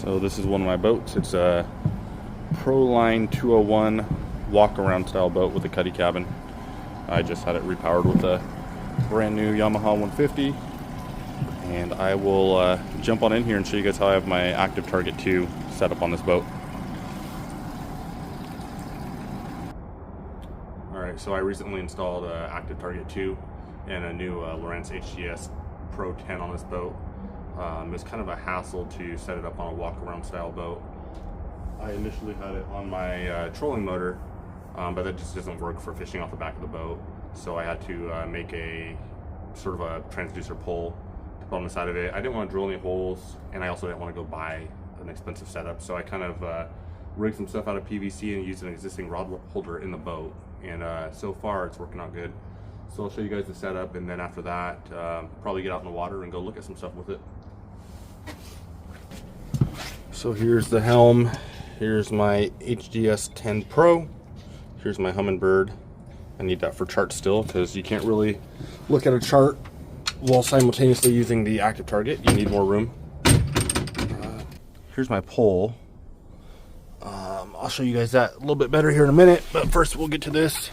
So this is one of my boats. It's a Proline 201 Walkaround style boat with a cuddy cabin. I just had it repowered with a brand new Yamaha 150, and I will jump on in here and show you guys how I have my Active Target 2 set up on this boat. Alright, so I recently installed Active Target 2 and a new Lowrance HGS Pro 10 on this boat. It was kind of a hassle to set it up on a walk-around style boat. I initially had it on my trolling motor, but that just doesn't work for fishing off the back of the boat. So I had to make a sort of a transducer pole to put on the side of it. I didn't want to drill any holes, and I also didn't want to go buy an expensive setup. So I kind of rigged some stuff out of PVC and used an existing rod holder in the boat. And so far it's working out good. So I'll show you guys the setup, and then after that, probably get out in the water and go look at some stuff with it. So here's the helm, here's my HGS 10 Pro, here's my Humminbird. I need that for chart still because you can't really look at a chart while simultaneously using the Active Target. You need more room. Here's my pole. I'll show you guys that a little bit better here in a minute, but first we'll get to this.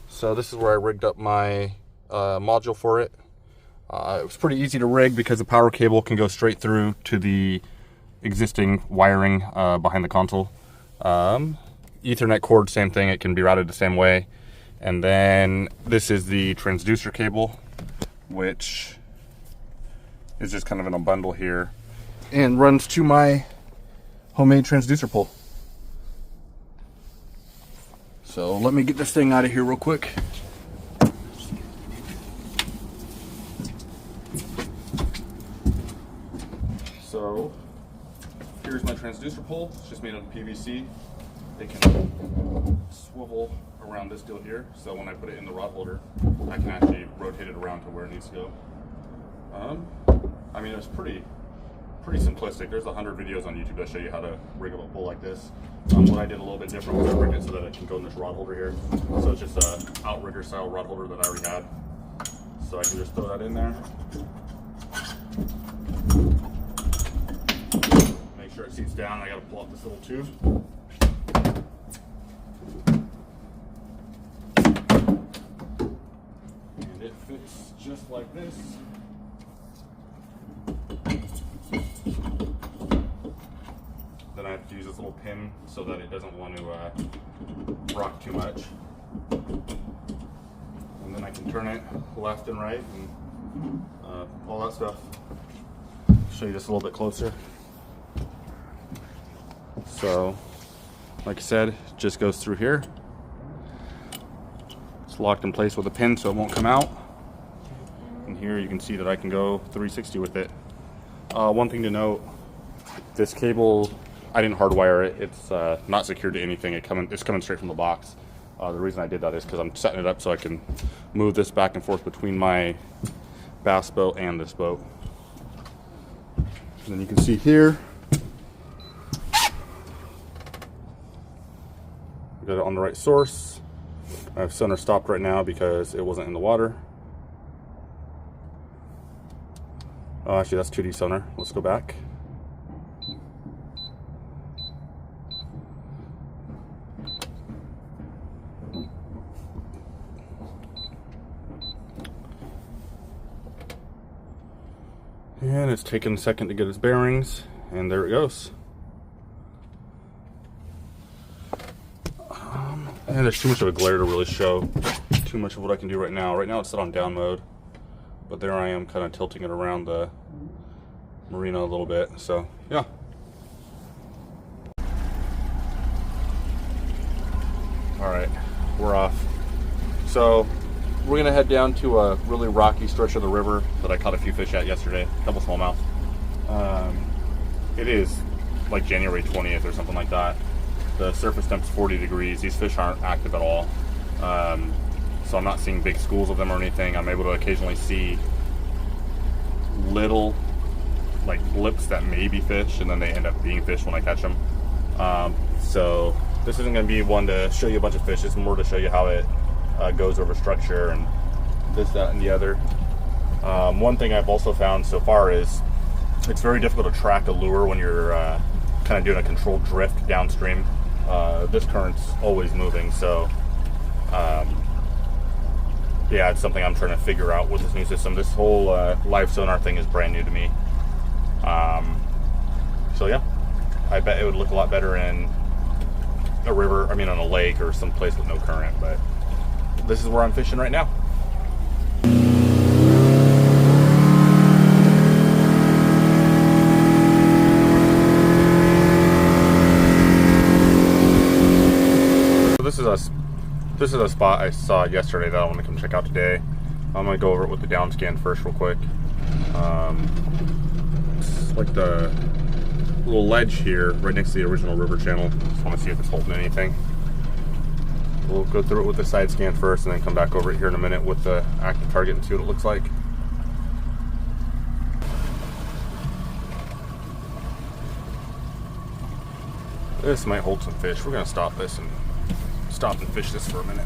So this is where I rigged up my module for it. It was pretty easy to rig because the power cable can go straight through to the existing wiring behind the console. Ethernet cord, same thing, it can be routed the same way. And then this is the transducer cable, which is just kind of in a bundle here and runs to my homemade transducer pole. So let me get this thing out of here real quick. So here's my transducer pole. It's just made out of PVC. It can swivel around this deal here, so when I put it in the rod holder, I can actually rotate it around to where it needs to go. I mean, it's pretty simplistic. There's 100 videos on YouTube that show you how to rig up a pole like this. What I did a little bit different was I rigged it so that it can go in this rod holder here. So it's just a outrigger style rod holder that I already had. So I can just throw that in there. Make sure it seats down. I gotta pull out this little tube. And it fits just like this. Then I have to use this little pin so that it doesn't want to rock too much. And then I can turn it left and right and all that stuff. Show you this a little bit closer. So, like I said, it just goes through here. It's locked in place with a pin so it won't come out. And here you can see that I can go 360 with it. One thing to note, this cable, I didn't hardwire it. It's not secured to anything. It's coming straight from the box. The reason I did that is because I'm setting it up so I can move this back and forth between my bass boat and this boat. And then you can see here, I got it on the right source. I have center stopped right now because it wasn't in the water. Oh, actually that's 2D sonar. Let's go back. And it's taking a second to get its bearings, and there it goes. And there's too much of a glare to really show too much of what I can do right now. Right now it's set on down mode, but there I am kind of tilting it around the marina a little bit, so yeah. Alright, we're off. So we're gonna head down to a really rocky stretch of the river that I caught a few fish at yesterday, a couple smallmouth. It is like January 20th or something like that. The surface temp's 40 degrees. These fish aren't active at all. So I'm not seeing big schools of them or anything. I'm able to occasionally see little like blips that may be fish, and then they end up being fish when I catch them. So this isn't going to be one to show you a bunch of fish. It's more to show you how it goes over structure and this, that, and the other. One thing I've also found so far is it's very difficult to track a lure when you're kind of doing a controlled drift downstream. This current's always moving, so yeah, it's something I'm trying to figure out with this new system. This whole live sonar thing is brand new to me. So yeah, I bet it would look a lot better in a river, I mean on a lake or some place with no current, but this is where I'm fishing right now. This is a spot I saw yesterday that I want to come check out today. I'm going to go over it with the down scan first real quick. It's like the little ledge here right next to the original river channel. Just want to see if it's holding anything. We'll go through it with the side scan first and then come back over it here in a minute with the active target and see what it looks like. This might hold some fish. We're going to stop this and fish this for a minute.